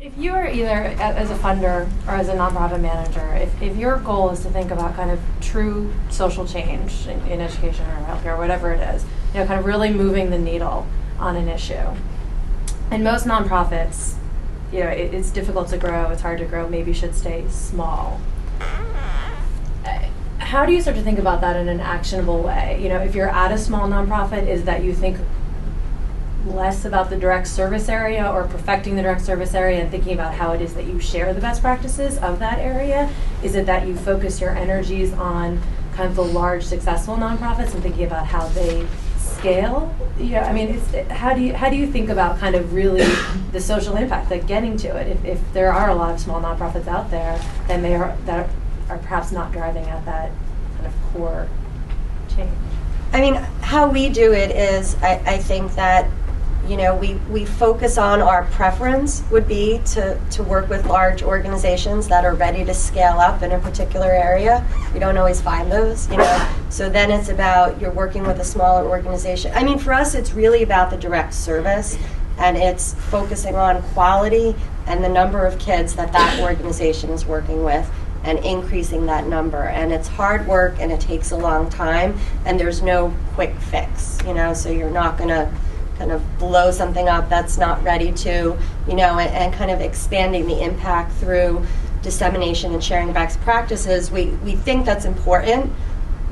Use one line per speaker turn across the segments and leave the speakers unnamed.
If you are either as a funder or as a nonprofit manager, if your goal is to think about kind of true social change in education or healthcare, or whatever it is, kind of really moving the needle on an issue. And most nonprofits, it's difficult to grow, it's hard to grow, maybe should stay small. How do you start to think about that in an actionable way? If you're at a small nonprofit, is that you think less about the direct service area or perfecting the direct service area and thinking about how it is that you share the best practices of that area? Is it that you focus your energies on kind of the large successful nonprofits and thinking about how they scale? How do you think about kind of really the social impact, like getting to it? If there are a lot of small nonprofits out there, then that are perhaps not driving at that kind of core change.
How we do it is, I think that we focus on our preference would be to work with large organizations that are ready to scale up in a particular area. We don't always find those, So then it's about you're working with a smaller organization. For us, it's really about the direct service, and it's focusing on quality and the number of kids that organization is working with and increasing that number. And it's hard work and it takes a long time, and there's no quick fix, so you're not going to kind of blow something up that's not ready to, and kind of expanding the impact through dissemination and sharing best practices. We think that's important,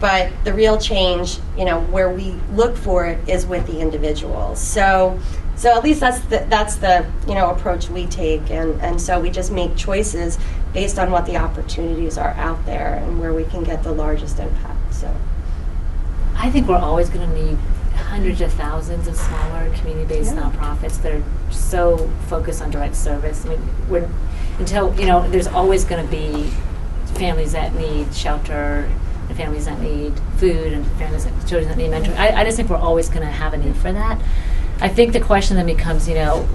but the real change, where we look for it is with the individuals. So at least that's the approach we take, and so we just make choices based on what the opportunities are out there and where we can get the largest impact. So
I think we're always going to need hundreds of thousands of smaller community-based nonprofits that are so focused on direct service. There's always going to be families that need shelter, and families that need food, and children that need mentoring. I just think we're always going to have a need for that. I think the question then becomes,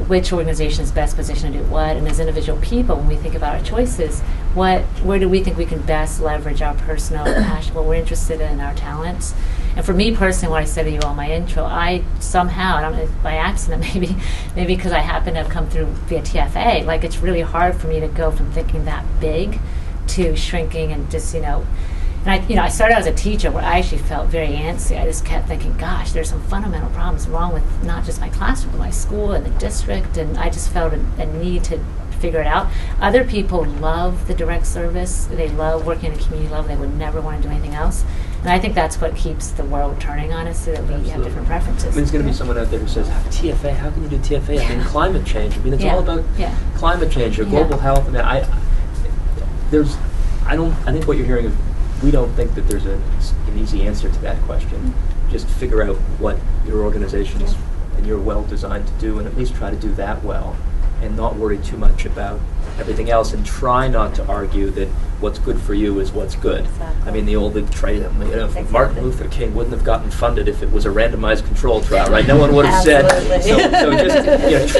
which organization is best positioned to do what, and as individual people, when we think about our choices, where do we think we can best leverage our personal passion, what we're interested in, our talents? And for me personally, what I said to you on my intro, I somehow, I don't know, by accident maybe because I happen to have come through via TFA, it's really hard for me to go from thinking that big to shrinking and just, and I started out as a teacher where I actually felt very antsy. I just kept thinking, gosh, there's some fundamental problems wrong with not just my classroom, but my school and the district, and I just felt a need to figure it out. Other people love the direct service. They love working in a community level. They would never want to do anything else. And I think that's what keeps the world turning on us, so that we have different preferences.
There's going to be someone out there who says, TFA, how can you do TFA? Climate change. It's all about climate change or global health. I think what you're hearing is, we don't think that there's an easy answer to that question. Just figure out what your organizations and you're well designed to do, and at least try to do that well, and not worry too much about everything else, and try not to argue that what's good for you is what's good.
Exactly.
The old Martin Luther King wouldn't have gotten funded if it was a randomized control trial, right? No one would have said. So just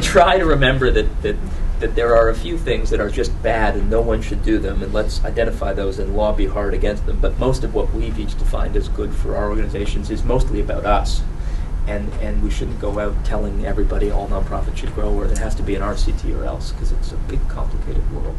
try to remember that there are a few things that are just bad and no one should do them, and let's identify those and lobby hard against them. But most of what we've each defined as good for our organizations is mostly about us. And we shouldn't go out telling everybody all nonprofits should grow, or it has to be an RCT or else, because it's a big, complicated world.